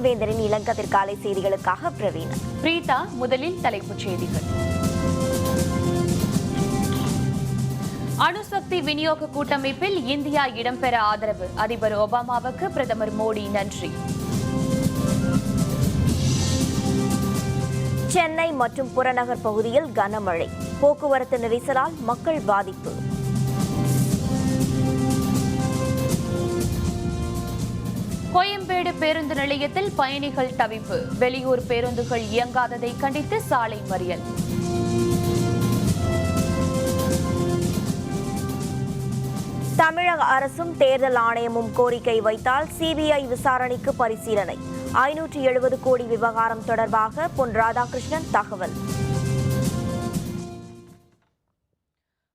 துர்கேந்திரன் இளங்கதிர்காலை செய்திகளுக்காக பிரவீன். பிரீதா, முதலில் தலைப்புச் செய்திகள். அணுசக்தி விநியோக கூட்டமைப்பில் இந்தியா இடம்பெற ஆதரவு. அதிபர் ஒபாமாவுக்கு பிரதமர் மோடி நன்றி. சென்னை மற்றும் புறநகர் பகுதியில் கனமழை, போக்குவரத்து நெரிசலால் மக்கள் பாதிப்பு. கோயம்பேடு பேருந்து நிலையத்தில் பயணிகள் தவிப்பு, வெளியூர் பேருந்துகள் இயங்காததை கண்டித்து சாலை மறியல். தமிழக அரசும் தேர்தல் ஆணையமும் கோரிக்கை வைத்தால் சிபிஐ விசாரணைக்கு பரிசீலனை. 570 கோடி விவகாரம் தொடர்பாக பொன் ராதாகிருஷ்ணன் தகவல்.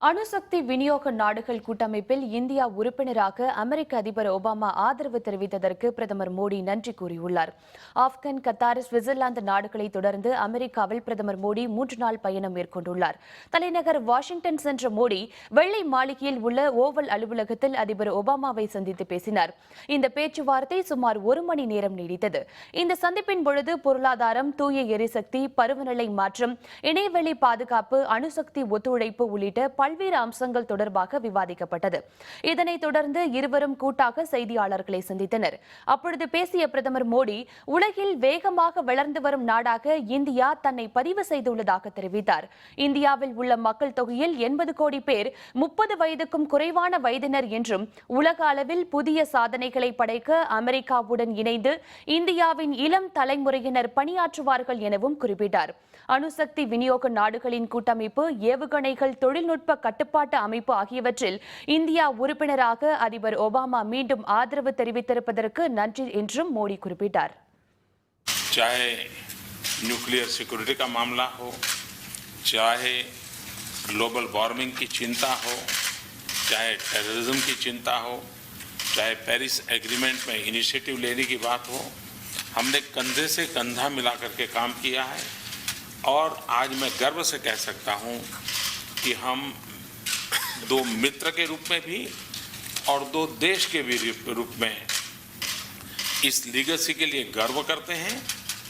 அணுசக்தி விநியோக நாடுகள் கூட்டமைப்பில் இந்தியா உறுப்பினராக அமெரிக்க அதிபர் ஒபாமா ஆதரவு தெரிவித்ததற்கு பிரதமர் மோடி நன்றி கூறியுள்ளார். ஆப்கான், கத்தார், சுவிட்சர்லாந்து நாடுகளை தொடர்ந்து அமெரிக்காவில் பிரதமர் மோடி 3 நாள் பயணம் மேற்கொண்டுள்ளார். தலைநகர் வாஷிங்டன் சென்ற மோடி வெள்ளை மாளிகையில் உள்ள ஓவல் அலுவலகத்தில் அதிபர் ஒபாமாவை சந்தித்து பேசினார். இந்த பேச்சுவார்த்தை சுமார் 1 மணி நேரம் நீடித்தது. இந்த சந்திப்பின் பொழுது பொருளாதாரம், தூய எரிசக்தி, பருவநிலை மாற்றம், இணையவெளி பாதுகாப்பு, அணுசக்தி ஒத்துழைப்பு உள்ளிட்ட பல்வேறு அம்சங்கள் தொடர்பாக விவாதிக்கப்பட்டது. இதனைத் தொடர்ந்து இருவரும் கூட்டாக செய்தியாளர்களை சந்தித்தனர். அப்பொழுது பேசிய பிரதமர் மோடி, உலகில் வேகமாக வளர்ந்து வரும் நாடாக இந்தியா தன்னை பதிவு செய்துள்ளதாக தெரிவித்தார். இந்தியாவில் உள்ள மக்கள் தொகையில் 80 கோடி பேர் 30 வயதுக்கும் குறைவான வயதினர் என்றும், உலக அளவில் புதிய சாதனைகளை படைக்க அமெரிக்காவுடன் இணைந்து இந்தியாவின் இளம் தலைமுறையினர் பணியாற்றுவார்கள் எனவும் குறிப்பிட்டார். அணுசக்தி விநியோக நாடுகளின் கூட்டமைப்பு, ஏவுகணைகள், தொழில்நுட்ப கட்டுப்பாட்டு அமைப்பு ஆகியவற்றில் இந்தியா உறுப்பினராக அதிபர் ஒபாமா மீண்டும் ஆதரவு தெரிவித்திருப்பதற்கு நன்றி என்றும் மோடி குறிப்பிட்டார். चाहे न्यूक्लियर सिक्योरिटी का मामला हो, चाहे ग्लोबल वार्मिंग की चिंता हो, चाहे टेररिज्म की चिंता हो, चाहे पेरिस एग्रीमेंट में इनिशिएटिव लेने की बात हो, हमने कंधे से कंधा मिला करके काम किया है और आज मैं गर्व से कह सकता हूं कि हम 2 मित्र के रूप में भी और 2 देश के भी रूप में इस लीगेसी के लिए गर्व करते हैं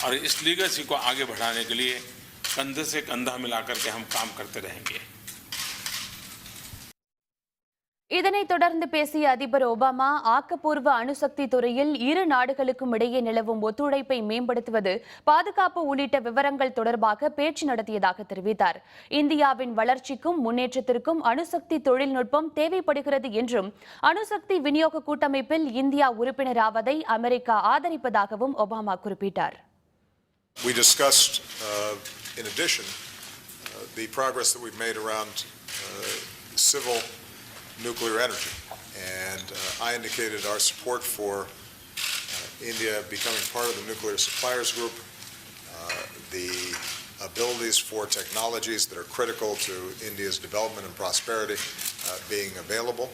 और इस लीगेसी को आगे बढ़ाने के लिए कंधे से कंधा मिलाकर के हम काम करते रहेंगे. இதனைத் தொடர்ந்து பேசிய அதிபர் ஒபாமா, ஆக்கப்பூர்வ அணுசக்தி துறையில் இரு நாடுகளுக்கும் இடையே நிலவும் ஒத்துழைப்பை மேம்படுத்துவது, பாதுகாப்பு உள்ளிட்ட விவரங்கள் தொடர்பாக பேச்சு நடத்தியதாக தெரிவித்தார். இந்தியாவின் வளர்ச்சிக்கும் முன்னேற்றத்திற்கும் அணுசக்தி தொழில்நுட்பம் தேவைப்படுகிறது என்றும், அணுசக்தி விநியோக கூட்டமைப்பில் இந்தியா உறுப்பினராவதை அமெரிக்கா ஆதரிப்பதாகவும் ஒபாமா குறிப்பிட்டார். We discussed, in addition, the progress that we've made around civil nuclear energy, and I indicated our support for India becoming part of the Nuclear Suppliers Group, the abilities for technologies that are critical to India's development and prosperity being available,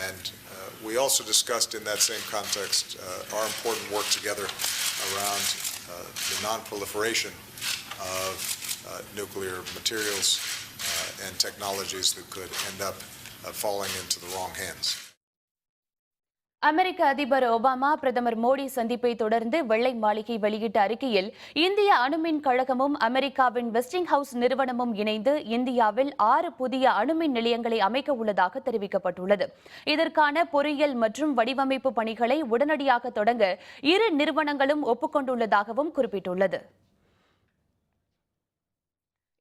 and we also discussed in that same context our important work together around the non-proliferation of nuclear materials and technologies that could end up falling into the wrong hands. அமெரிக்க அதிபர் Obama பிரதமர் மோடி சந்திப்பை தொடர்ந்து வெள்ளை மாளிகை வெளியிட்ட அறிக்கையில், இந்திய அணுமின் கழகமும் அமெரிக்காவின் வெஸ்டிங் ஹவுஸ் நிறுவனமும் இணைந்து இந்தியாவில் 6 புதிய அணுமின் நிலையங்களை அமைக்க உள்ளதாக தெரிவிக்கப்பட்டுள்ளது. இதற்கான பொறியியல் மற்றும் வடிவமைப்பு பணிகளை உடனடியாக தொடங்க இரு நிறுவனங்களும் ஒப்புக்கொண்டுள்ளதாகவும் குறிப்பிட்டுள்ளது.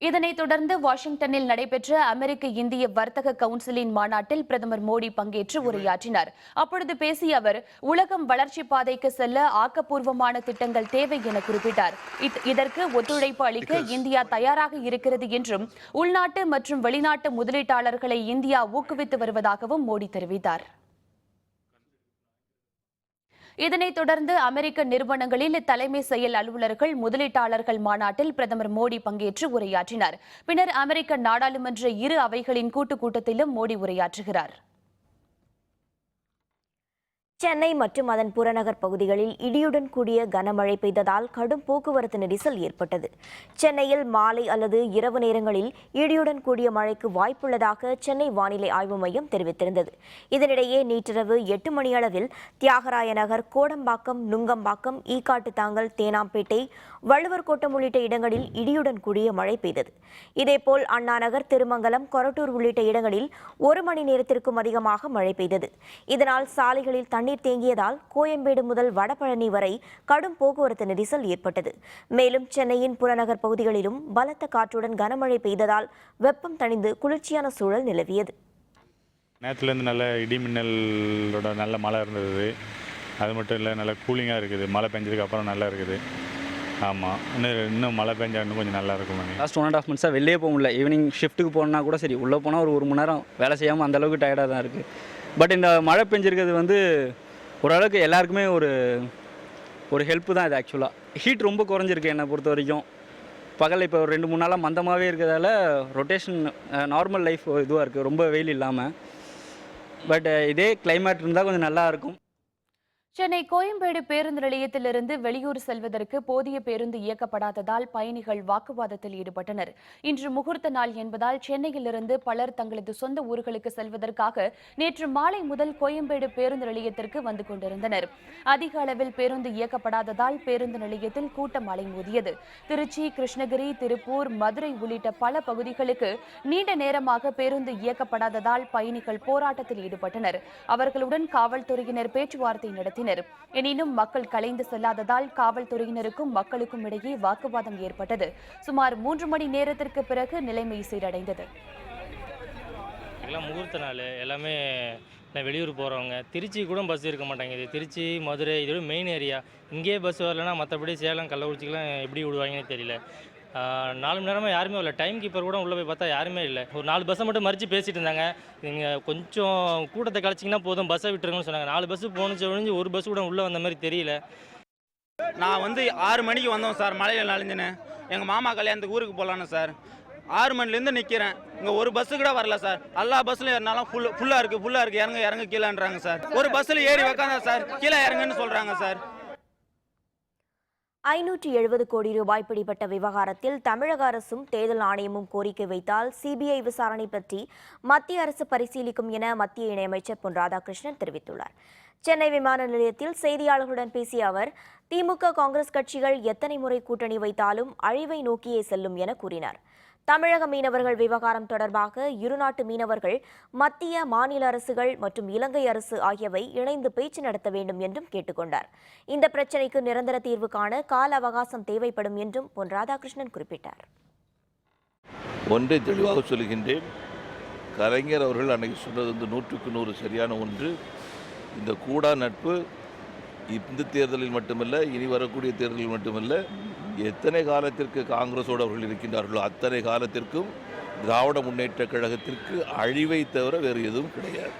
இதனைத் தொடர்ந்து வாஷிங்டனில் நடைபெற்ற அமெரிக்க இந்திய வர்த்தக கவுன்சிலின் மாநாட்டில் பிரதமர் மோடி பங்கேற்று உரையாற்றினார். அப்பொழுது பேசிய அவர், உலகம் வளர்ச்சி பாதைக்கு செல்ல ஆக்கப்பூர்வமான திட்டங்கள் தேவை என குறிப்பிட்டார். இதற்கு ஒத்துழைப்பு அளிக்க இந்தியா தயாராக இருக்கிறது என்றும், உள்நாட்டு மற்றும் வெளிநாட்டு முதலீட்டாளர்களை இந்தியா ஊக்குவித்து வருவதாகவும் மோடி தெரிவித்தார். இதனைத் தொடர்ந்து அமெரிக்க நிறுவனங்களில் தலைமை செயல் அலுவலர்கள், முதலீட்டாளர்கள் மாநாட்டில் பிரதமர் மோடி பங்கேற்று உரையாற்றினார். பின்னர் அமெரிக்க நாடாளுமன்ற இரு அவைகளின் கூட்டுக் கூட்டத்திலும் மோடி உரையாற்றுகிறார். சென்னை மற்றும் அதன் புறநகர் பகுதிகளில் இடியுடன் கூடிய கனமழை பெய்ததால் கடும் போக்குவரத்து நெரிசல் ஏற்பட்டது. சென்னையில் மாலை அல்லது இரவு நேரங்களில் இடியுடன் கூடிய மழைக்கு வாய்ப்புள்ளதாக சென்னை வானிலை ஆய்வு மையம் தெரிவித்திருந்தது. இதனிடையே நேற்றிரவு 8 மணியளவில் தியாகராய நகர், கோடம்பாக்கம், நுங்கம்பாக்கம், ஈக்காட்டுத்தாங்கல், தேனாம்பேட்டை, வள்ளுவர் கோட்டம் உள்ளிட்ட இடங்களில் இடியுடன் கூடிய மழை பெய்தது. இதேபோல் அண்ணாநகர், திருமங்கலம், கொரட்டூர் உள்ளிட்ட இடங்களில் 1 மணி நேரத்திற்கும் அதிகமாக மழை பெய்தது. இதனால் சாலைகளில் தண்ணீர் தேங்கியதால் கோயம்பேடு முதல் வடபழனி வரை கடும் போக்குவரத்து நெரிசல் ஏற்பட்டது. மேலும் சென்னையின் புறநகர் பகுதிகளிலும் பலத்த காற்றுடன் கனமழை பெய்ததால் வெப்பம் தணிந்து குளிர்ச்சியான சூழல் நிலவியது. நேரத்துலேருந்து நல்ல இடி மின்னலோட நல்ல மழை இருந்தது. அது மட்டும் இல்லை, நல்ல கூலிங்காக இருக்குது. மழை பெஞ்சதுக்கு அப்புறம் நல்லா இருக்குது. ஆமாம், இன்னும் மழை பெஞ்சா இன்னும் கொஞ்சம் நல்லா இருக்கும். லாஸ்ட் 1.5 months வெளியே போக முடியல. ஈவினிங் ஷிஃப்ட்டுக்கு போனா கூட சரி, உள்ளே போனால் ஒரு மணி நேரம் வேலை செய்யாமல் அந்தளவுக்கு டயர்டாக தான் இருக்குது. பட் இந்த மழை பெஞ்சிருக்கிறது ஓரளவுக்கு எல்லாருக்குமே ஒரு ஹெல்ப்பு தான் இது. ஆக்சுவலாக ஹீட் ரொம்ப குறைஞ்சிருக்கு என்னை பொறுத்த வரைக்கும். பகல் இப்போ ஒரு 2-3 நாளாக மந்தமாகவே இருக்கிறதால ரொட்டேஷன் நார்மல் லைஃப் இதுவாக இருக்குது, ரொம்ப வெயில் இல்லாமல். பட் இதே கிளைமேட் இருந்தால் கொஞ்சம் நல்லாயிருக்கும். சென்னை கோயம்பேடு பேருந்து நிலையத்திலிருந்து வெளியூர் செல்வதற்கு போதிய பேருந்து இயக்கப்படாததால் பயணிகள் வாக்குவாதத்தில் ஈடுபட்டனர். இன்று முகூர்த்த நாள் என்பதால் சென்னையிலிருந்து பலர் தங்களது சொந்த ஊர்களுக்கு செல்வதற்காக நேற்று மாலை முதல் கோயம்பேடு பேருந்து நிலையத்திற்கு வந்து கொண்டிருந்தனர். அதிக அளவில் பேருந்து இயக்கப்படாததால் பேருந்து நிலையத்தில் கூட்டம் அலைமோதியது. திருச்சி, கிருஷ்ணகிரி, திருப்பூர், மதுரை உள்ளிட்ட பல பகுதிகளுக்கு நீண்ட நேரமாக பேருந்து இயக்கப்படாததால் பயணிகள் போராட்டத்தில் ஈடுபட்டனர். அவர்களுடன் காவல்துறையினர் பேச்சுவார்த்தை நடத்தினர். எனினும் மக்கள் கலைந்து செல்லாததால் காவல்துறையினருக்கும் மக்களுக்கும் இடையே வாக்குவாதம் ஏற்பட்டது. சுமார் 3 மணி நேரத்திற்கு பிறகு நிலைமை சீரடைந்தது. எல்லாம் முகூர்த்த நாள், எல்லாமே வெளியூர் போகிறவங்க. திருச்சி கூட பஸ் இருக்க மாட்டாங்க. திருச்சி, மதுரை இதோட மெயின் ஏரியா. இங்கேயே பஸ் வரலன்னா மற்றபடி சேலம், கள்ளக்குறிச்சிக்கெலாம் எப்படி விடுவாங்கன்னு தெரியல. 4 மணி நேரமாக யாருமே இல்லை. டைம் கீப்பர் கூட உள்ளே போய் பார்த்தா யாருமே இல்லை. ஒரு 4 பஸ்ஸை மட்டும் மறித்து பேசிகிட்டு இருந்தாங்க. நீங்கள் கொஞ்சம் கூட்டத்தை கழிச்சிங்கன்னா போதும், பஸ்ஸை விட்டுருங்கன்னு சொன்னாங்க. 4 பஸ்ஸு போணுச்சு ஒழிஞ்சு ஒரு பஸ் கூட உள்ளே வந்த மாதிரி தெரியல. நான் 6 மணிக்கு வந்தோம் சார், மழையில் நனைஞ்சுன்னு. எங்கள் மாமா கல்யாணத்துக்கு ஊருக்கு போகலான்னு சார். 6 மணிலேருந்து நிற்கிறேன், இங்கே ஒரு பஸ்ஸு கூட வரல சார். எல்லா பஸ்ஸில் ஏறினாலும் ஃபுல்லாக இருக்குது, இறங்க கீழேன்றாங்க சார். ஒரு பஸ்ஸில் ஏறி வைக்காத சார், கீழே இறங்குன்னு சொல்கிறாங்க சார். 570 கோடி ரூபாய் பிடிபட்ட விவகாரத்தில் தமிழக அரசும் தேர்தல் ஆணையமும் கோரிக்கை வைத்தால் சிபிஐ விசாரணை பற்றி மத்திய அரசு பரிசீலிக்கும் என மத்திய இணையமைச்சர் பொன் ராதாகிருஷ்ணன் தெரிவித்துள்ளார். சென்னை விமான நிலையத்தில் செய்தியாளர்களுடன் பேசிய அவர், திமுக, காங்கிரஸ் கட்சிகள் எத்தனை முறை கூட்டணி வைத்தாலும் அழிவை நோக்கியே செல்லும் என கூறினார். தமிழக மீனவர்கள் விவகாரம் தொடர்பாக இருநாட்டு மீனவர்கள், மத்திய, மாநில அரசுகள் மற்றும் இலங்கை அரசு ஆகியவை இணைந்து பேச்சு நடத்த வேண்டும் என்றும் கேட்டுக்கொண்டார். இந்த பிரச்சினைக்கு நிரந்தர தீர்வு காண கால அவகாசம் தேவைப்படும் என்றும் பொன் ராதாகிருஷ்ணன் குறிப்பிட்டார். ஒன்றை தெளிவாக சொல்கின்றேன், கலைஞர் அவர்கள் அன்னைக்கு சொன்னது 100க்கு 100 சரியான ஒன்று. இந்த கூடா நட்பு இந்த தேர்தலில் மட்டுமல்ல, இனி வரக்கூடிய தேர்தலில் மட்டுமல்ல, எத்தனை காலத்திற்கு காங்கிரஸோடு அவர்கள் இருக்கின்றார்களோ அத்தனை காலத்திற்கும் திராவிட முன்னேற்ற கழகத்திற்கு அழிவை தவிர வேறு எதுவும் கிடையாது.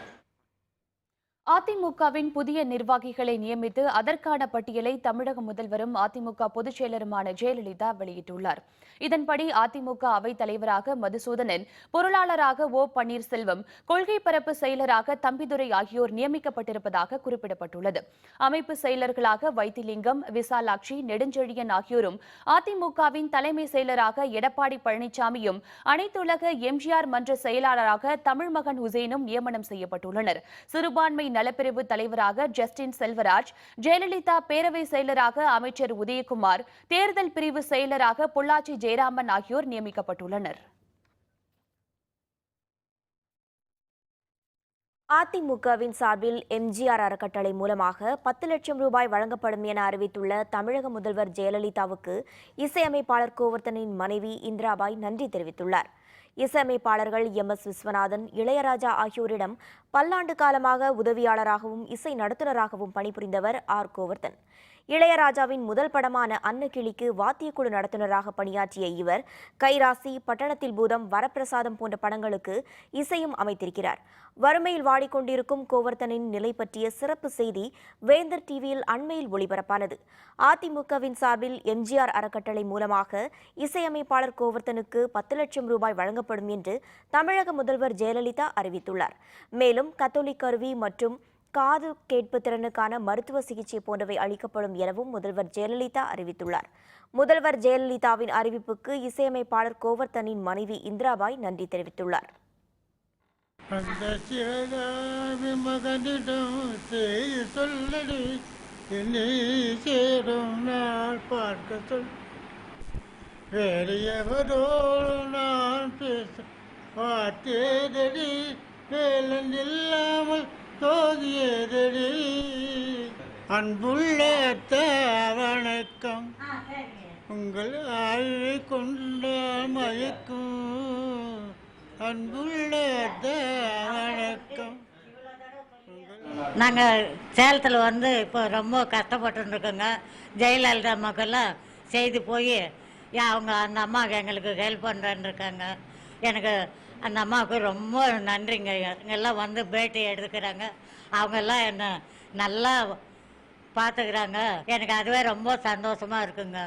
அதிமுகவின் புதிய நிர்வாகிகளை நியமித்து அதற்கான பட்டியலை தமிழக முதல்வரும் அதிமுக பொதுச் செயலருமான ஜெயலலிதா வெளியிட்டுள்ளார். இதன்படி அதிமுக அவைத் தலைவராக மதுசூதனன், பொருளாளராக ஓ பன்னீர்செல்வம், கொள்கை பரப்பு செயலராக தம்பிதுரை ஆகியோர் நியமிக்கப்பட்டிருப்பதாக குறிப்பிடப்பட்டுள்ளது. அமைப்பு செயலர்களாக வைத்திலிங்கம், விசாலாட்சி, நெடுஞ்செழியன் ஆகியோரும், அதிமுகவின் தலைமை செயலராக எடப்பாடி பழனிசாமியும், அனைத்துலக எம்ஜிஆர் மன்ற செயலாளராக தமிழ்மகன் ஹுசேனும் நியமனம் செய்யப்பட்டுள்ளனர். சிறுபான்மை நலப்பிரிவு தலைவராக ஜஸ்டின் செல்வராஜ், ஜெயலலிதா பேரவை செயலராக அமைச்சர் உதயகுமார், தேர்தல் பிரிவு செயலராக பொள்ளாச்சி ஜெயராமன் ஆகியோர் நியமிக்கப்பட்டுள்ளனர். அதிமுகவின் சார்பில் எம்ஜிஆர் அறக்கட்டளை மூலமாக 10 லட்சம் ரூபாய் வழங்கப்படும் என அறிவித்துள்ள தமிழக முதல்வர் ஜெயலலிதாவுக்கு இசையமைப்பாளர் கோவர்த்தனின் மனைவி இந்திராபாய் நன்றி தெரிவித்துள்ளார். இசையமைப்பாளர்கள் MS விஸ்வநாதன், இளையராஜா ஆகியோரிடம் பல்லாண்டு காலமாக உதவியாளராகவும் இசை நடத்துனராகவும் பணிபுரிந்தவர் கோவர்த்தன். இளையராஜாவின் முதல் படமான அன்னக்கிளிக்கு வாத்தியக்குழு நடத்துனராக பணியாற்றிய இவர் கைராசி, பட்டணத்தில் பூதம், வரப்பிரசாதம் போன்ற படங்களுக்கு இசையும் அமைத்திருக்கிறார். வறுமையில் வாடிக்கொண்டிருக்கும் கோவர்த்தனின் நிலை பற்றிய சிறப்பு செய்தி வேந்தர் டிவியில் அண்மையில் ஒளிபரப்பானது. அதிமுகவின் சார்பில் எம்ஜிஆர் அறக்கட்டளை மூலமாக இசையமைப்பாளர் கோவர்த்தனுக்கு 10 லட்சம் ரூபாய் வழங்கப்படும் என்று தமிழக முதல்வர் ஜெயலலிதா அறிவித்துள்ளார். மேலும் கத்தோலிக் கருவி மற்றும் காது கேட்பு திறனுக்கான மருத்துவ சிகிச்சை போன்றவை அளிக்கப்படும் எனவும் முதல்வர் ஜெயலலிதா அறிவித்துள்ளார். முதல்வர் ஜெயலலிதாவின் அறிவிப்புக்கு இசையமைப்பாளர் கோவர்த்தனின் மனைவி இந்திராபாய் நன்றி தெரிவித்துள்ளார். அன்புள்ள வணக்கம், உங்கள் ஆழ்வை கொண்ட மயக்கும். அன்புள்ள வணக்கம். நாங்கள் சேலத்தில் வந்து இப்போ ரொம்ப கஷ்டப்பட்டு இருக்கோங்க. ஜெயலலிதா அம்மாக்கெல்லாம் செய்து போய் அவங்க அந்த அம்மாவுக்கு எங்களுக்கு ஹெல்ப் பண்ணுறேன்னு இருக்காங்க. எனக்கு அந்த அம்மாவுக்கு ரொம்ப நன்றிங்க. எல்லாம் வந்து பேட்டி எடுத்துக்கிறாங்க, அவங்கெல்லாம் என்னை நல்லா பார்த்துக்கிறாங்க. எனக்கு அதுவே ரொம்ப சந்தோஷமாக இருக்குங்க.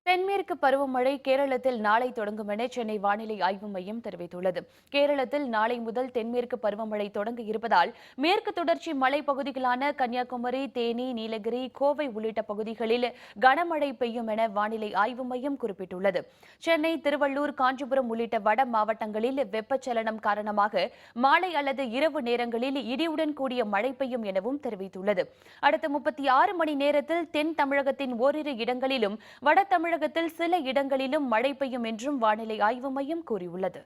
தென்மேற்கு பருவமழை கேரளத்தில் நாளை தொடங்கும் என சென்னை வானிலை ஆய்வு மையம் தெரிவித்துள்ளது. கேரளத்தில் நாளை முதல் தென்மேற்கு பருவமழை தொடங்க இருப்பதால் மேற்கு தொடர்ச்சி மலைப்பகுதிகளான கன்னியாகுமரி, தேனி, நீலகிரி, கோவை உள்ளிட்ட பகுதிகளில் கனமழை பெய்யும் என வானிலை ஆய்வு மையம் குறிப்பிட்டுள்ளது. சென்னை, திருவள்ளூர், காஞ்சிபுரம் உள்ளிட்ட வட மாவட்டங்களில் வெப்பச்சலனம் காரணமாக மாலை அல்லது இரவு நேரங்களில் இடியுடன் கூடிய மழை பெய்யும் எனவும் தெரிவித்துள்ளது. அடுத்த 36 மணி நேரத்தில் தென் தமிழகத்தின் ஓரிரு இடங்களிலும் வட தமிழகத்தில் சில இடங்களிலும் மழை பெய்யும் என்றும் வானிலை ஆய்வு மையம் கூறியுள்ளது.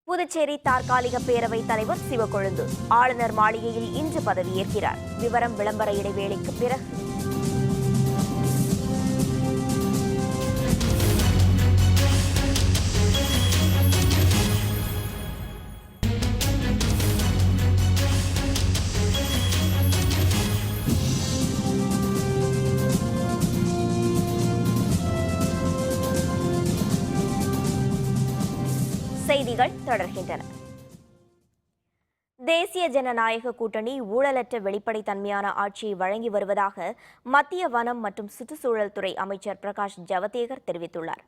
புதுச்சேரி தற்காலிக பேரவைத் தலைவர் சிவக்கொழுந்து ஆளுநர் மாளிகையில் இன்று பதவியேற்கிறார். விவரம் விளம்பர இடைவேளைக்கு பிறகு. செய்திகள் தொடர்கின்றன. தேசிய ஜனநாயக கூட்டணி ஊழலற்ற வெளிப்படைத்தன்மையான ஆட்சியை வழங்கி வருவதாக மத்திய வனம் மற்றும் சுற்றுச்சூழல் துறை அமைச்சர் பிரகாஷ் ஜவடேகர் தெரிவித்துள்ளார்.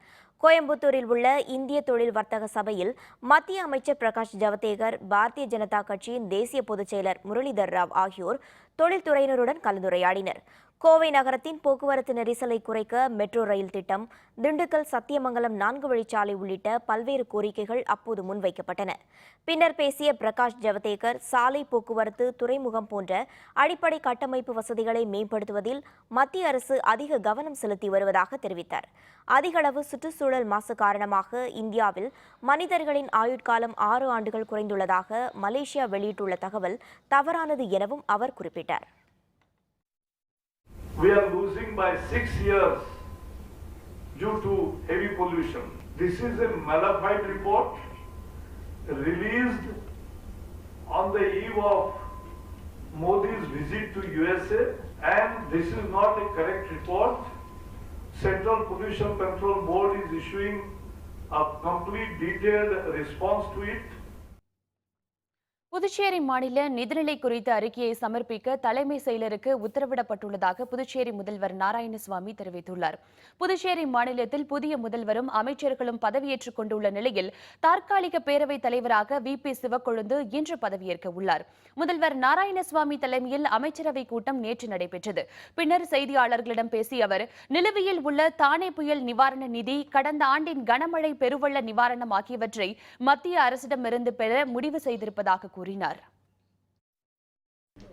கோயம்புத்தூரில் உள்ள இந்திய தொழில் வர்த்தக சபையில் மத்திய அமைச்சர் பிரகாஷ் ஜவடேகர், பாரதிய ஜனதா கட்சியின் தேசிய பொதுச் செயலர் முரளிதர் ராவ் ஆகியோர் தொழில்துறையினருடன் கலந்துரையாடினர். கோவை நகரத்தின் போக்குவரத்து நெரிசலை குறைக்க மெட்ரோ ரயில் திட்டம், திண்டுக்கல் சத்தியமங்கலம் 4 வழிச்சாலை உள்ளிட்ட பல்வேறு கோரிக்கைகள் அப்போது முன்வைக்கப்பட்டன. பின்னர் பேசிய பிரகாஷ் ஜவடேகர், சாலை போக்குவரத்து, துறைமுகம் போன்ற அடிப்படை கட்டமைப்பு வசதிகளை மேம்படுத்துவதில் மத்திய அரசு அதிக கவனம் செலுத்தி வருவதாக தெரிவித்தார். அதிகளவு சுற்றுச்சூழல் மாசு காரணமாக இந்தியாவில் மனிதர்களின் ஆயுட்காலம் 6 ஆண்டுகள் குறைந்துள்ளதாக மலேசியா வெளியிட்டுள்ள தகவல் தவறானது எனவும் அவர் குறிப்பிட்டார். We are losing by 6 years due to heavy pollution. This is a malified report released on the eve of Modi's visit to USA, and this is not a correct report. Central Pollution Control Board is issuing a complete detailed response to it. Puducherry மாநில நிதிநிலை குறித்த அறிக்கையை சமர்ப்பிக்க தலைமை செயலருக்கு உத்தரவிடப்பட்டுள்ளதாக புதுச்சேரி முதல்வர் நாராயணசுவாமி தெரிவித்துள்ளார். புதுச்சேரி மாநிலத்தில் புதிய முதல்வரும் அமைச்சர்களும் பதவியேற்றுக் கொண்டுள்ள நிலையில் தற்காலிக பேரவைத் தலைவராக VP சிவக்கொழுந்து இன்று பதவியேற்க உள்ளார். முதல்வர் நாராயணசுவாமி தலைமையில் அமைச்சரவை கூட்டம் நேற்று நடைபெற்றது. பின்னர் செய்தியாளர்களிடம் பேசிய அவர், நிலுவையில் உள்ள தானே புயல் நிவாரண நிதி, கடந்த ஆண்டின் கனமழை பெருவெள்ள நிவாரணம் ஆகியவற்றை மத்திய அரசிடமிருந்து பெற முடிவு செய்திருப்பதாக கூறினார்.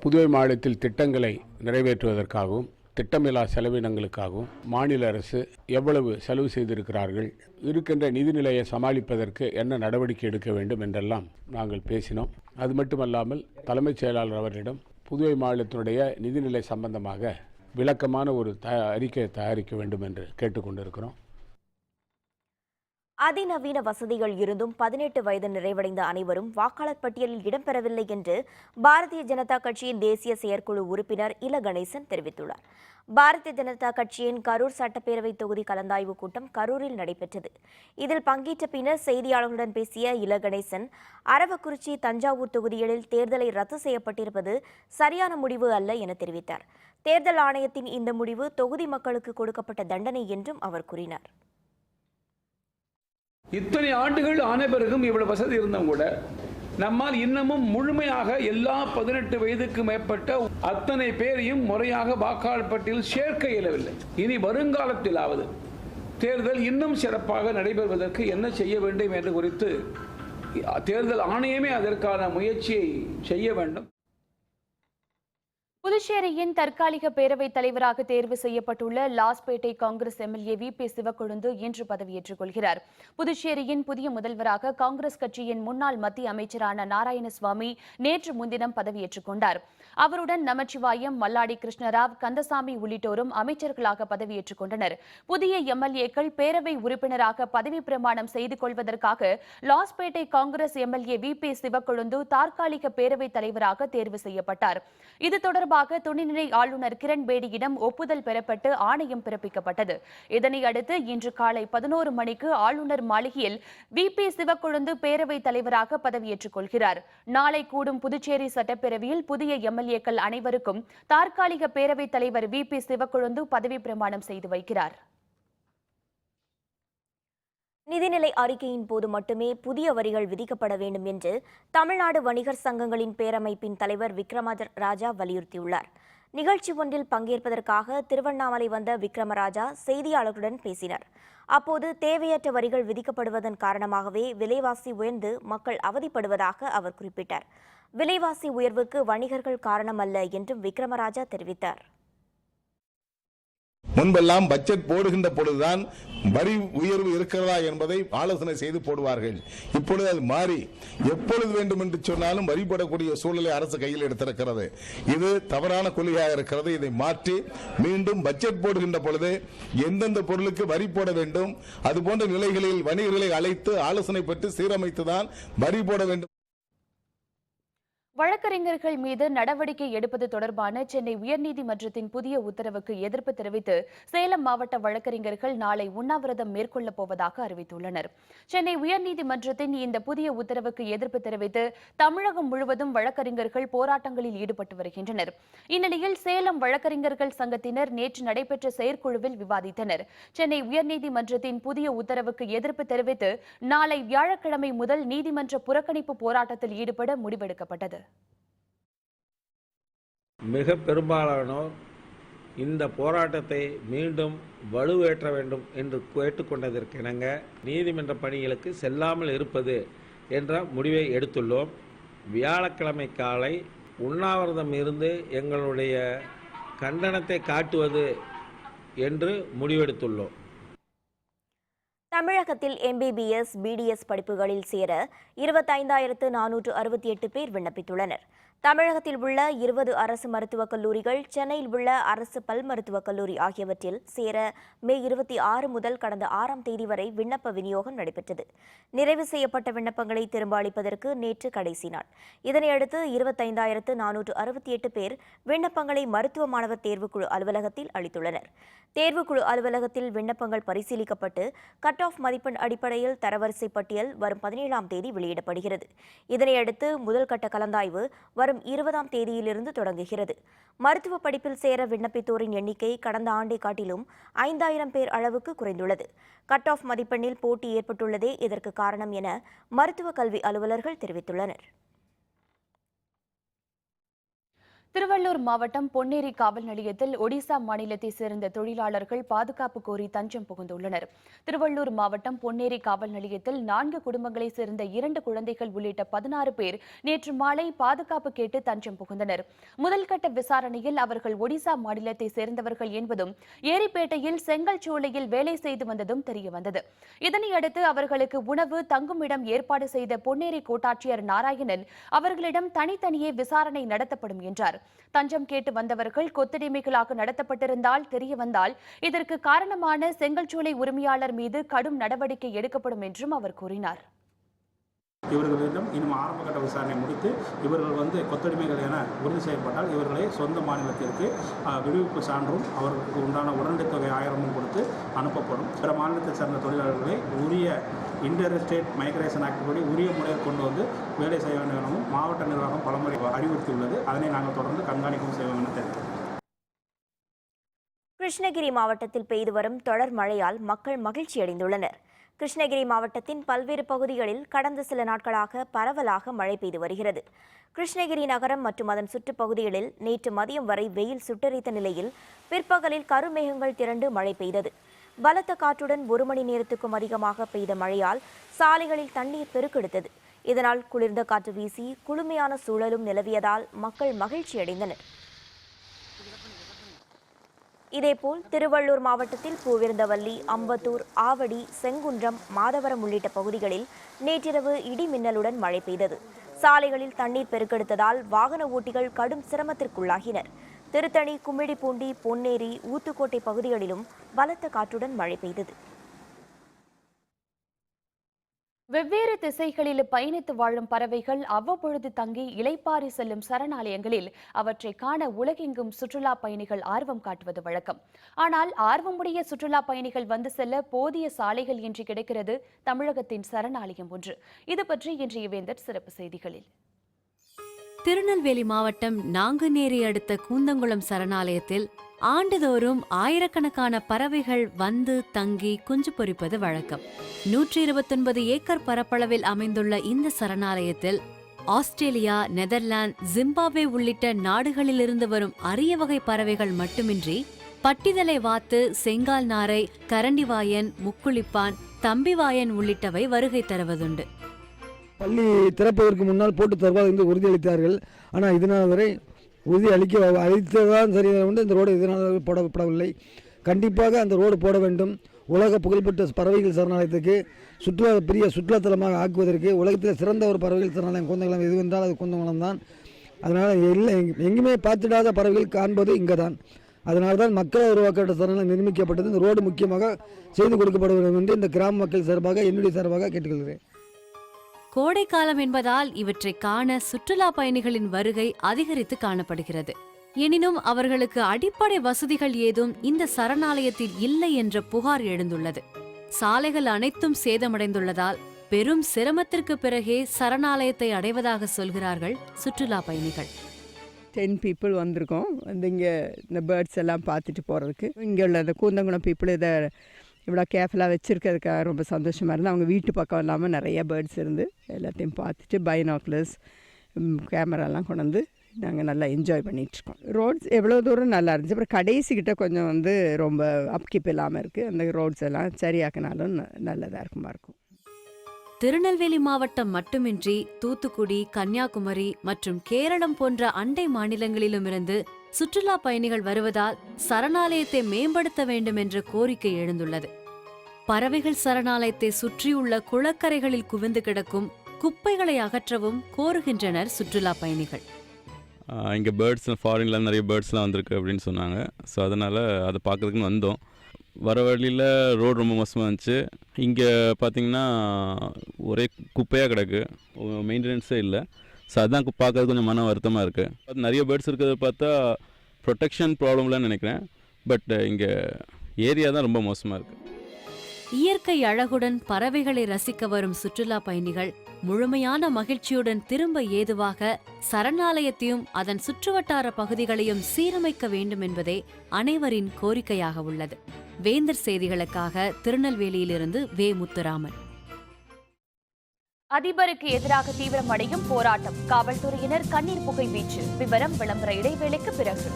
புதுவை மாநிலத்தில் திட்டங்களை நிறைவேற்றுவதற்காகவும் திட்டமில்லா செலவினங்களுக்காகவும் மாநில அரசு எவ்வளவு செலவு செய்திருக்கிறார்கள், இருக்கின்ற நிதிநிலையை சமாளிப்பதற்கு என்ன நடவடிக்கை எடுக்க வேண்டும் என்றெல்லாம் நாங்கள் பேசினோம். அது மட்டுமல்லாமல் தலைமைச் செயலாளர் அவர்களிடம் புதுவை மாநிலத்தினுடைய நிதிநிலை சம்பந்தமாக விளக்கமான ஒரு அறிக்கையை தயாரிக்க வேண்டும் என்று கேட்டுக்கொண்டிருக்கிறோம். அதிநவீன வசதிகள் இருந்தும் 18 வயது நிறைவடைந்த அனைவரும் வாக்காளர் பட்டியலில் இடம்பெறவில்லை என்று பாரதிய ஜனதா கட்சியின் தேசிய செயற்குழு உறுப்பினர் இல கணேசன் தெரிவித்துள்ளார். பாரதிய ஜனதா கட்சியின் கரூர் சட்டப்பேரவை தொகுதி கலந்தாய்வு கூட்டம் கரூரில் நடைபெற்றது. இதில் பங்கேற்ற பின்னர் செய்தியாளர்களுடன் பேசிய இல கணேசன், அரவக்குறிச்சி, தஞ்சாவூர் தொகுதிகளில் தேர்தலை ரத்து செய்யப்பட்டிருப்பது சரியான முடிவு அல்ல என தெரிவித்தார். தேர்தல் ஆணையத்தின் இந்த முடிவு தொகுதி மக்களுக்கு கொடுக்கப்பட்ட தண்டனை என்றும் அவர் கூறினார். இத்தனை ஆண்டுகள் ஆன பிறகும் இவ்வளவு வசதி இருந்தும் கூட நம்மால் இன்னமும் முழுமையாக எல்லா 18 வயதுக்கு மேற்பட்ட அத்தனை பேரையும் முறையாக வாக்காளர் பட்டியலில் சேர்க்க இயலவில்லை. இனி வருங்காலத்திலாவது தேர்தல் இன்னும் சிறப்பாக நடைபெறுவதற்கு என்ன செய்ய வேண்டும் என்று குறித்து தேர்தல் ஆணையமே அதற்கான முயற்சியை செய்ய வேண்டும். புதுச்சேரியின் தற்காலிக பேரவைத் தலைவராக தேர்வு செய்யப்பட்டுள்ள லாஸ்பேட்டை காங்கிரஸ் எம்எல்ஏ வி.பி. சிவக்கொழுந்து இன்று பதவியேற்றுக் கொள்கிறார். புதுச்சேரியின் புதிய முதல்வராக காங்கிரஸ் கட்சியின் முன்னாள் மத்திய அமைச்சரான நாராயணசுவாமி நேற்று முன்தினம் பதவியேற்றுக் கொண்டார். அவருடன் நமச்சிவாயம், மல்லாடி கிருஷ்ணராவ், கந்தசாமி உள்ளிட்டோரும் அமைச்சர்களாக பதவியேற்றுக் கொண்டனர். புதிய எம்எல்ஏக்கள் பேரவை உறுப்பினராக பதவி பிரமாணம் செய்து கொள்வதற்காக லாஸ்பேட்டை காங்கிரஸ் எம்எல்ஏ வி.பி. சிவக்கொழுந்து தற்காலிக பேரவைத் தலைவராக தேர்வு செய்யப்பட்டார். இது தொடர்பாக துணைநிலை ஆளுநர் கிரண் பேடியிடம் ஒப்புதல் பெறப்பட்டு ஆணையம் பிறப்பிக்கப்பட்டது. இதனையடுத்து இன்று காலை 11 மணிக்கு ஆளுநர் மாளிகையில் வி.பி. சிவக்கொழுந்து பேரவைத் தலைவராக பதவியேற்றுக் கொள்கிறார். நாளை கூடும் புதுச்சேரி சட்டப்பேரவையில் புதிய எம்எல்ஏக்கள் அனைவருக்கும் தற்காலிக பேரவைத் தலைவர் வி.பி. சிவக்கொழுந்து பதவி பிரமாணம் செய்து வைக்கிறார். நிதிநிலை அறிக்கையின் போது மட்டுமே புதிய வரிகள் விதிக்கப்பட வேண்டும் என்று தமிழ்நாடு வணிகர் சங்கங்களின் பேரமைப்பின் தலைவர் விக்ரமராஜா வலியுறுத்தியுள்ளார். நிகழ்ச்சி ஒன்றில் பங்கேற்பதற்காக திருவண்ணாமலை வந்த விக்ரமராஜா செய்தியாளர்களுடன் பேசினார். அப்போது தேவையற்ற வரிகள் விதிக்கப்படுவதன் காரணமாகவே விலைவாசி உயர்ந்து மக்கள் அவதிப்படுவதாக அவர் குறிப்பிட்டார். விலைவாசி உயர்வுக்கு வணிகர்கள் காரணமல்ல என்றும் விக்ரமராஜா தெரிவித்தார். முன்பெல்லாம் பட்ஜெட் போடுகின்ற பொழுதுதான் வரி உயர்வு இருக்கிறதா என்பதை ஆலோசனை செய்து போடுவார்கள். இப்பொழுது அது மாறி எப்பொழுது வேண்டும் என்று சொன்னாலும் வரி போடக்கூடிய சூழலை அரசு கையில் எடுத்திருக்கிறது. இது தவறான கொள்கையாக இருக்கிறது. இதை மாற்றி மீண்டும் பட்ஜெட் போடுகின்ற பொழுது எந்தெந்த பொருளுக்கு வரி போட வேண்டும் அதுபோன்ற நிலைகளில் வணிகர்களை அழைத்து ஆலோசனை பெற்று சீரமைத்துதான் வரி போட வேண்டும். வழக்கறிஞர்கள் மீது நடவடிக்கை எடுப்பது தொடர்பான சென்னை உயர்நீதிமன்றத்தின் புதிய உத்தரவுக்கு எதிர்ப்பு தெரிவித்து சேலம் மாவட்ட வழக்கறிஞர்கள் நாளை உண்ணாவிரதம் மேற்கொள்ளப் போவதாக அறிவித்துள்ளனர். சென்னை உயர்நீதிமன்றத்தின் இந்த புதிய உத்தரவுக்கு எதிர்ப்பு தெரிவித்து தமிழகம் முழுவதும் வழக்கறிஞர்கள் போராட்டங்களில் ஈடுபட்டு வருகின்றனர். இந்நிலையில் சேலம் வழக்கறிஞர்கள் சங்கத்தினர் நேற்று நடைபெற்ற செயற்குழுவில் விவாதித்தனர். சென்னை உயர்நீதிமன்றத்தின் புதிய உத்தரவுக்கு எதிர்ப்பு தெரிவித்து நாளை வியாழக்கிழமை முதல் நீதிமன்ற புறக்கணிப்பு போராட்டத்தில் ஈடுபட முடிவெடுக்கப்பட்டது. மிக பெரும்பாலானோர் இந்த போராட்டத்தை மீண்டும் வலுவேற்ற வேண்டும் என்று கேட்டுக்கொண்டதற்கிணங்க நீதிமன்ற பணிகளுக்கு செல்லாமல் இருப்பது என்ற முடிவை எடுத்துள்ளோம். வியாழக்கிழமை காலை உண்ணாவிரதம் இருந்து எங்களுடைய கண்டனத்தை காட்டுவது என்று முடிவெடுத்துள்ளோம். தமிழகத்தில் MBBS, BDS படிப்புகளில் சேர 25,468 பேர் விண்ணப்பித்துள்ளனர். தமிழகத்தில் உள்ள 20 அரசு மருத்துவக் கல்லூரிகள், சென்னையில் உள்ள அரசு பல் மருத்துவக் கல்லூரி ஆகியவற்றில் சேர மே 26 முதல் கடந்த 6ஆம் தேதி வரை விண்ணப்ப விநியோகம் நடைபெற்றது. நிறைவு செய்யப்பட்ட விண்ணப்பங்களை திரும்ப அளிப்பதற்கு நேற்று கடைசி நாள். இதனையடுத்து 25,468 பேர் விண்ணப்பங்களை மருத்துவ மாணவர் தேர்வுக்குழு அலுவலகத்தில் அளித்துள்ளனர். தேர்வுக்குழு அலுவலகத்தில் விண்ணப்பங்கள் பரிசீலிக்கப்பட்டு கட் ஆஃப் மதிப்பெண் அடிப்படையில் தரவரிசை பட்டியல் வரும் 17ஆம் தேதி வெளியிடப்படுகிறது. இதனையடுத்து முதல் கட்ட கலந்தாய்வு வரும் 20ஆம் தேதியிலிருந்து தொடங்குகிறது. மருத்துவ படிப்பில் சேர விண்ணப்பித்தோரின் எண்ணிக்கை கடந்த ஆண்டை காட்டிலும் 5,000 பேர் அளவுக்கு குறைந்துள்ளது. கட் ஆஃப் மதிப்பெண்ணில் போட்டி ஏற்பட்டுள்ளதே இதற்கு காரணம் என மருத்துவ கல்வி அலுவலர்கள் தெரிவித்துள்ளனர். திருவள்ளூர் மாவட்டம் பொன்னேரி காவல் நிலையத்தில் ஒடிசா மாநிலத்தை சேர்ந்த தொழிலாளர்கள் பாதுகாப்பு கோரி தஞ்சம் புகுந்துள்ளனர். திருவள்ளூர் மாவட்டம் பொன்னேரி காவல் நிலையத்தில் 4 குடும்பங்களைச் சேர்ந்த 2 குழந்தைகள் உள்ளிட்ட 16 பேர் நேற்று மாலை பாதுகாப்பு கேட்டு தஞ்சம் புகுந்தனர். முதல் கட்ட விசாரணையில் அவர்கள் ஒடிசா மாநிலத்தை சேர்ந்தவர்கள் என்பதும் ஏரிப்பேட்டையில் செங்கல் சூளையில் வேலை செய்து வந்ததும் தெரியவந்தது. இதனையடுத்து அவர்களுக்கு உணவு, தங்குமிடம் ஏற்பாடு செய்த பொன்னேரி கோட்டாட்சியர் நாராயணன் அவர்களிடம் தனித்தனியே விசாரணை நடத்தப்படும் என்றார். தஞ்சம் கேட்டு வந்தவர்கள் கொத்தடிமைகளாக நடத்தப்பட்டிருந்தால் தெரியவந்தால் இதற்கு காரணமான செங்கல்சூளை உரிமையாளர் மீது கடும் நடவடிக்கை எடுக்கப்படும் என்றும் அவர் கூறினார். இவர்களிடம் இன்னும் ஆரம்பகட்ட விசாரணை முடித்து இவர்கள் கொத்தடிமைகள் என உறுதி செய்யப்பட்டால் இவர்களை சொந்த மாநிலத்திற்கு விடுவிப்பு சான்றும் அவர்களுக்கு உண்டான உடனடி தொகை 1000 கொடுத்து அனுப்பப்படும். பிற மாநிலத்தை சேர்ந்த தொழிலாளர்களை உரிய இன்டர் ஸ்டேட் மைக்ரேஷன் ஆக்ட் படி உரிய முறையில் கொண்டு வேலை செய்ய வேண்டும் எனவும் மாவட்ட நிர்வாகம் பலமுறை அறிவுறுத்தியுள்ளது. அதனை நாங்கள் தொடர்ந்து கண்காணிக்கவும் செய்வோம் என தெரிவித்தோம். கிருஷ்ணகிரி மாவட்டத்தில் பெய்து வரும் தொடர் மழையால் மக்கள் மகிழ்ச்சியடைந்துள்ளனர். கிருஷ்ணகிரி மாவட்டத்தின் பல்வேறு பகுதிகளில் கடந்த சில நாட்களாக பரவலாக மழை பெய்து வருகிறது. கிருஷ்ணகிரி நகரம் மற்றும் அதன் சுற்றுப்பகுதிகளில் நேற்று மதியம் வரை வெயில் சுட்டெரித்த நிலையில் பிற்பகலில் கருமேகங்கள் திரண்டு மழை பெய்தது. பலத்த காற்றுடன் 1 மணி நேரத்துக்கும் அதிகமாக பெய்த மழையால் சாலைகளில் தண்ணீர் பெருக்கெடுத்தது. இதனால் குளிர்ந்த காற்று வீசி குளுமையான சூழலும் நிலவியதால் மக்கள் மகிழ்ச்சியடைந்தனர். இதேபோல் திருவள்ளூர் மாவட்டத்தில் பூவிருந்தவல்லி, அம்பத்தூர், ஆவடி, செங்குன்றம், மாதவரம் உள்ளிட்ட பகுதிகளில் நேற்றிரவு இடி மின்னலுடன் மழை பெய்தது. சாலைகளில் தண்ணீர் பெருக்கெடுத்ததால் வாகன ஓட்டிகள் கடும் சிரமத்திற்குள்ளாகினர். திருத்தணி, கும்மிடிப்பூண்டி, பொன்னேரி, ஊத்துக்கோட்டை பகுதிகளிலும் பலத்த காற்றுடன் மழை பெய்தது. வெவ்வேறு திசைகளில் பயணித்து வாழும் பறவைகள் அவ்வப்பொழுது தங்கி இளைப்பாறி செல்லும் சரணாலயங்களில் அவற்றை காண உலகெங்கும் சுற்றுலா பயணிகள் ஆர்வம் காட்டுவது வழக்கம். ஆனால் ஆர்வமுடைய சுற்றுலா பயணிகள் வந்து செல்ல போதிய சாலைகள் இன்றி கிடைக்கிறது தமிழகத்தின் சரணாலயம் ஒன்று. இது பற்றி இன்றைய வேந்தர் சிறப்பு செய்திகளில். திருநெல்வேலி மாவட்டம் நாங்குநேரி அடுத்த கூந்தங்குளம் சரணாலயத்தில் ஆண்டுதோறும் ஆயிரக்கணக்கான பறவைகள் வந்து தங்கி குஞ்சு பொரிப்பது வழக்கம். 129 ஏக்கர் பரப்பளவில் அமைந்துள்ள இந்த சரணாலயத்தில் ஆஸ்திரேலியா, நெதர்லாந்து, ஜிம்பாப்வே உள்ளிட்ட நாடுகளிலிருந்து வரும் அரிய வகை பறவைகள் மட்டுமின்றி பட்டிதலை வாத்து, செங்கால் நாரை, கரண்டிவாயன், முக்குளிப்பான், தம்பிவாயன் உள்ளிட்டவை வருகை தருவதுண்டு. பள்ளி திறப்பதற்கு முன்னால் போட்டு தருவார் என்று உறுதியளித்தார்கள். ஆனால் இதனால் வரை உறுதி அளித்ததான் சரி உண்டு. இந்த ரோடு இதனால் போடப்படவில்லை. கண்டிப்பாக அந்த ரோடு போட வேண்டும். உலக புகழ்பெற்ற பறவைகள் சரணாலயத்துக்கு பெரிய சுற்றுலாத்தலமாக ஆக்குவதற்கு உலகத்தில் சிறந்த ஒரு பறவைகள் சரணாலயம் கூந்தங்குளம் எது என்றால் அது கூந்தங்குளம் தான். அதனால் எங்குமே பார்த்துடாத பறவைகள் காண்பது இங்கே தான். அதனால தான் மக்கள் உருவாக்கப்பட்ட சரணாலயம் நிர்மிக்கப்பட்டது. இந்த ரோடு முக்கியமாக செய்து கொடுக்கப்பட வேண்டும் என்று இந்த கிராம மக்கள் சார்பாக என்னுடைய சார்பாக கேட்டுக்கொள்கிறேன். கோடைக்காலம் என்பதால் இவற்றை காண சுற்றுலா பயணிகளின் வருகை அதிகரித்து காணப்படுகிறது. எனினும் அவர்களுக்கு அடிப்படை வசதிகள் ஏதும் இந்த சரணாலயத்தில் இல்லை என்ற புகார் எழுந்துள்ளது. சாலைகள் அனைத்தும் சேதமடைந்துள்ளதால் பெரும் சிரமத்திற்கு பிறகே சரணாலயத்தை அடைவதாக சொல்கிறார்கள் சுற்றுலா பயணிகள். 10 people வந்திருக்கோம். இங்கே இந்த பேர்ட்ஸ் எல்லாம் பார்த்துட்டு போகிறதுக்கு. இங்கே உள்ள இந்த கூந்தங்குளம் பீப்புள் இதை இவ்வளோ கேர்ஃபுல்லாக வச்சுருக்கிறதுக்காக ரொம்ப சந்தோஷமாக இருந்து அவங்க வீட்டு பக்கம் இல்லாமல் நிறைய பேர்ட்ஸ் இருந்து எல்லாத்தையும் பார்த்துட்டு பைனாக்குலர்ஸ், கேமராலாம் கொண்டு வந்து நாங்கள் நல்லா என்ஜாய் பண்ணிகிட்ருக்கோம். ரோட்ஸ் எவ்வளோ தூரம் நல்லா இருந்துச்சு. அப்புறம் கடைசிக்கிட்ட கொஞ்சம் வந்து ரொம்ப அப்கிப் இல்லாமல் இருக்குது. அந்த ரோட்ஸ் எல்லாம் சரியாக்கினாலும் நல்லதாக இருக்கும். திருநெல்வேலி மாவட்டம் மட்டுமின்றி தூத்துக்குடி, கன்னியாகுமரி மற்றும் கேரளம் போன்ற அண்டை மாநிலங்களிலுமிருந்து சுற்றுலா பயணிகள் வருவதால் சரணாலயத்தை மேம்படுத்த வேண்டும் என்ற கோரிக்கை எழுந்துள்ளது. பறவைகள் சரணாலயத்தை சுற்றியுள்ள குளக்கரைகளில் குவிந்து கிடக்கும் குப்பைகளை அகற்றவும் கோருகின்றனர் சுற்றுலா பயணிகள். இங்கே பேர்ட்ஸ் ஃபாரின்லாம் நிறைய பேர்ட்ஸ்லாம் வந்திருக்கு அப்படின்னு சொன்னாங்க. ஸோ அதனால் அதை பார்க்குறதுக்குன்னு வந்தோம். வர வழியில் ரோடு ரொம்ப மோசமாக இருந்துச்சு. இங்கே பார்த்திங்கன்னா ஒரே குப்பையாக கிடக்கு, மெயின்டெனன்ஸே இல்லை. ஸோ அதுதான் பார்க்கறது கொஞ்சம் மன வருத்தமாக இருக்குது. நிறைய பேர்ட்ஸ் இருக்கிறத பார்த்தா ப்ரொடெக்ஷன் ப்ராப்ளம்லாம் நினைக்கிறேன். பட் இங்கே ஏரியா தான் ரொம்ப மோசமாக இருக்குது. இயற்கை அழகுடன் பறவைகளை ரசிக்க வரும் சுற்றுலா பயணிகள் முழுமையான மகிழ்ச்சியுடன் திரும்ப ஏதுவாக சரணாலயத்தையும் அதன் சுற்றுவட்டார பகுதிகளையும் சீரமைக்க வேண்டும் என்பதே அனைவரின் கோரிக்கையாக உள்ளது. வேந்தர் செய்திகளுக்காக திருநெல்வேலியிலிருந்து வே. முத்துராமன். அதிபருக்கு எதிராக தீவிரமடையும் போராட்டம், காவல்துறையினர் கண்ணீர் புகை வீச்சு. விவரம் விளம்பர இடைவேளைக்கு பிறகு.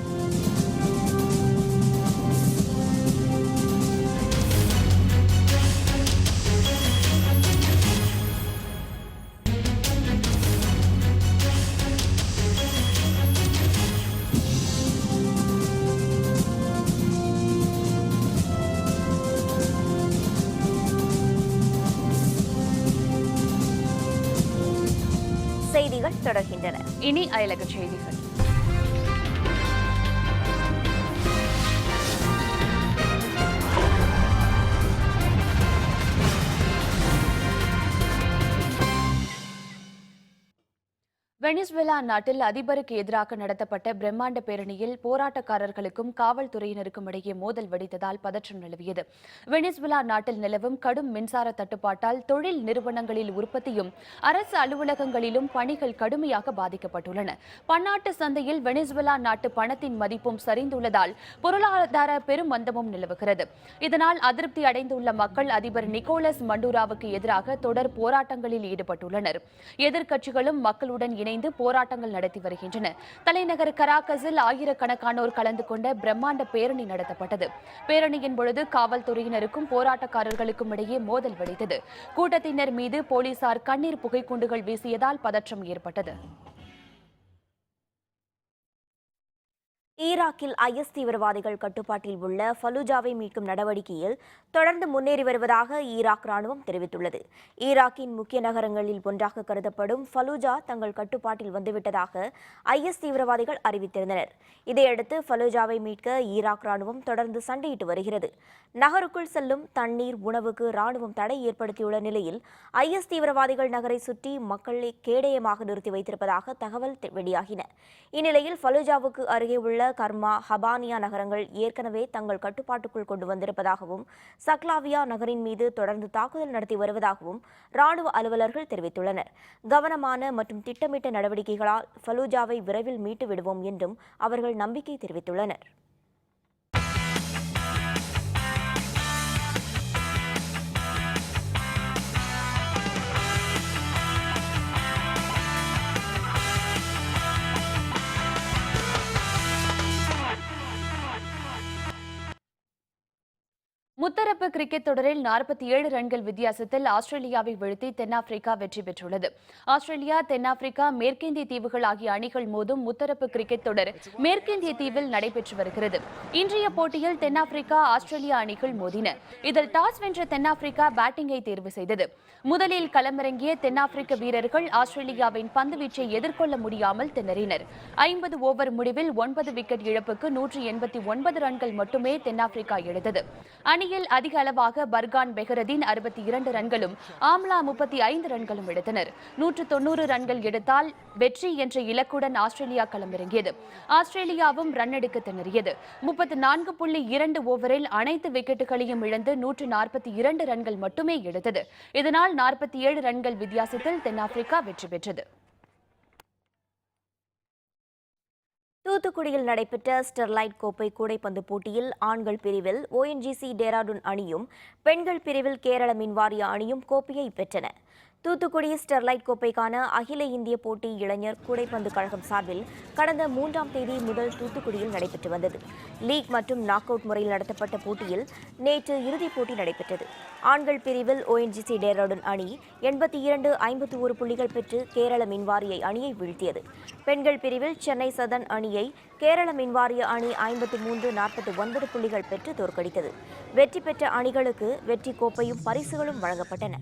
செய்திகள் தொடர்கின்றன. இனி அயலக செய்திகள். வெனிசுவேலா நாட்டில் அதிபருக்கு எதிராக நடத்தப்பட்ட பிரம்மாண்ட பேரணியில் போராட்டக்காரர்களுக்கும் காவல்துறையினருக்கும் இடையே மோதல் வெடித்ததால் பதற்றம் நிலவியது. வெனிசுவேலா நாட்டில் நிலவும் கடும் மின்சார தட்டுப்பாட்டால் தொழில் நிறுவனங்களில் உற்பத்தியும் அரசு அலுவலகங்களிலும் பணிகள் கடுமையாக பாதிக்கப்பட்டுள்ளன. பன்னாட்டு சந்தையில் வெனிசுவேலா நாட்டு பணத்தின் மதிப்பும் சரிந்துள்ளதால் பொருளாதார பெரும் மந்தமும் நிலவுகிறது. இதனால் அதிருப்தி அடைந்துள்ள மக்கள் அதிபர் நிக்கோலஸ் மண்டூராவுக்கு எதிராக தொடர் போராட்டங்களில் ஈடுபட்டுள்ளனர். எதிர்க்கட்சிகளும் மக்களுடன் இணைந்து போராட்டங்கள் நடத்தி வருகின்றன. தலைநகர் கராகஸில் ஆயிரக்கணக்கானோர் கலந்து கொண்ட பிரம்மாண்ட பேரணி நடத்தப்பட்டது. பேரணியின் பொழுது காவல்துறையினருக்கும் போராட்டக்காரர்களுக்கும் இடையே மோதல் வெடித்தது. கூட்டத்தினர் மீது போலீசார் கண்ணீர் புகைக்குண்டுகள் வீசியதால் பதற்றம் ஏற்பட்டது. ஈராக்கில் ஐஎஸ் தீவிரவாதிகள் கட்டுப்பாட்டில் உள்ள ஃபலூஜாவை மீட்கும் நடவடிக்கையில் தொடர்ந்து முன்னேறி வருவதாக ஈராக் ராணுவம் தெரிவித்துள்ளது. ஈராக்கின் முக்கிய நகரங்களில் ஒன்றாக கருதப்படும் ஃபலூஜா தங்கள் கட்டுப்பாட்டில் வந்துவிட்டதாக ஐஎஸ் தீவிரவாதிகள் அறிவித்திருந்தனர். இதையடுத்து ஃபலூஜாவை மீட்க ஈராக் ராணுவம் தொடர்ந்து சண்டையிட்டு வருகிறது. நகருக்குள் செல்லும் தண்ணீர், உணவுக்கு ராணுவம் தடை ஏற்படுத்தியுள்ள நிலையில் ஐஎஸ் தீவிரவாதிகள் நகரை சுற்றி மக்களை கேடயமாக நிறுத்தி வைத்திருப்பதாக தகவல் வெளியாகின. இந்நிலையில் ஃபலூஜாவுக்கு அருகே உள்ள கர்மா, ஹபானியா நகரங்கள் ஏற்கனவே தங்கள் கட்டுப்பாட்டுக்குள் கொண்டு வந்திருப்பதாகவும் சக்லாவியா நகரின் மீது தொடர்ந்து தாக்குதல் நடத்தி வருவதாகவும் ராணுவ அலுவலர்கள் தெரிவித்துள்ளனர். கவனமான மற்றும் திட்டமிட்ட நடவடிக்கைகளால் ஃபலூஜாவை விரைவில் மீட்டு விடுவோம் என்றும் அவர்கள் நம்பிக்கை தெரிவித்துள்ளனர். முத்தரப்பு கிரிக்கெட் தொடரில் 47 ரன்கள் வித்தியாசத்தில் ஆஸ்திரேலியாவை வீழ்த்தி தென்னாப்பிரிக்கா வெற்றி பெற்றுள்ளது. ஆஸ்திரேலியா, தென்னாப்பிரிக்கா, மேற்கிந்திய தீவுகள் ஆகிய அணிகள் மோதும் முத்தரப்பு கிரிக்கெட் தொடர் மேற்கிந்திய தீவில் நடைபெற்று வருகிறது. இன்றைய போட்டியில் தென்னாப்பிரிக்கா, ஆஸ்திரேலியா அணிகள் மோதின. இதில் டாஸ் வென்ற தென்னாப்பிரிக்கா பேட்டிங்கை தேர்வு செய்தது. முதலில் களமிறங்கிய தென்னாப்பிரிக்க வீரர்கள் ஆஸ்திரேலியாவின் பந்துவீச்சை எதிர்கொள்ள முடியாமல் திணறினர். 50 ஓவர் முடிவில் 9 விக்கெட் இழப்புக்கு 189 ரன்கள் மட்டுமே தென்னாப்பிரிக்கா எடுத்தது. அணியில் அதிக அளவாக பர்கான் பெஹரதீன் 62 ரன்களும், ஆம்லா 35 ரன்களும் எடுத்தனர். 190 ரன்கள் எடுத்தால் வெற்றி என்ற இலக்குடன் ஆஸ்திரேலியா களமிறங்கியது. ஆஸ்திரேலியாவும் ரன் எடுக்க திணறியது. 34.2 ஓவரில் அனைத்து விக்கெட்டுகளையும் இழந்து 142 ரன்கள் மட்டுமே எடுத்தது. இதனால் 47 ரன்கள் வித்தியாசத்தில் தென்னாப்பிரிக்கா வெற்றி பெற்றது. தூத்துக்குடியில் நடைபெற்ற ஸ்டெர்லைட் கோப்பை கூடைப்பந்து போட்டியில் ஆண்கள் பிரிவில் ONGC டேராடூன் அணியும், பெண்கள் பிரிவில் கேரள மின்வாரிய அணியும் கோப்பையை பெற்றன. தூத்துக்குடி ஸ்டெர்லைட் கோப்பைக்கான அகில இந்திய போட்டி இளைஞர் கூடைப்பந்து கழகம் சார்பில் கடந்த 3ஆம் தேதி முதல் தூத்துக்குடியில் நடைபெற்று வந்தது. லீக் மற்றும் நாக் அவுட் முறையில் நடத்தப்பட்ட போட்டியில் நேற்று இறுதிப் போட்டி நடைபெற்றது. ஆண்கள் பிரிவில் ONGC டேராடூன் அணி 82-51 புள்ளிகள் பெற்று கேரள மின்வாரிய அணியை வீழ்த்தியது. பெண்கள் பிரிவில் சென்னை சதன் அணியை கேரள மின்வாரிய அணி 53-49 புள்ளிகள் பெற்று தோற்கடித்தது. வெற்றி பெற்ற அணிகளுக்கு வெற்றி கோப்பையும் பரிசுகளும் வழங்கப்பட்டன.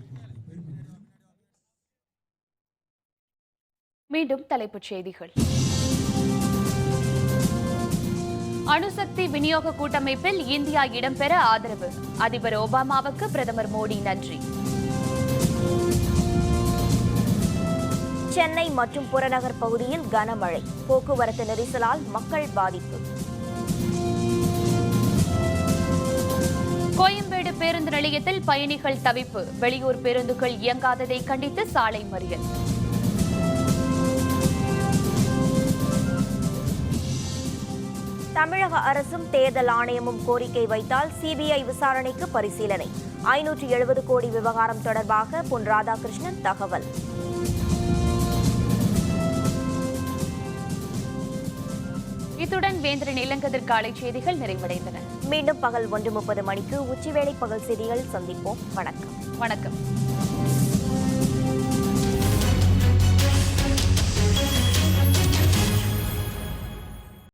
மீண்டும் தலைப்புச் செய்திகள். அணுசக்தி விநியோக கூட்டமைப்பில் இந்தியா இடம்பெற ஆதரவு. அதிபர் ஒபாமாவுக்கு பிரதமர் மோடி நன்றி. சென்னை மற்றும் புறநகர் பகுதியில் கனமழை, போக்குவரத்து நெரிசலால் மக்கள் பாதிப்பு. கோயம்பேடு பேருந்து நிலையத்தில் பயணிகள் தவிப்பு, வெளியூர் பேருந்துகள் இயங்காததை கண்டித்து சாலை மறியல். தமிழக அரசும் தேர்தல் ஆணையமும் கோரிக்கை வைத்தால் CBI விசாரணைக்கு பரிசீலனை. 570 கோடி விவகாரம் தொடர்பாக பொன் ராதாகிருஷ்ணன் தகவல். இத்துடன் வேந்தரின் இளங்கதிர் காலை செய்திகள் நிறைவடைந்தன. மீண்டும் பகல் 1:30 மணிக்கு உச்சிவேளை பகல் செய்திகள் சந்திப்போம். வணக்கம்.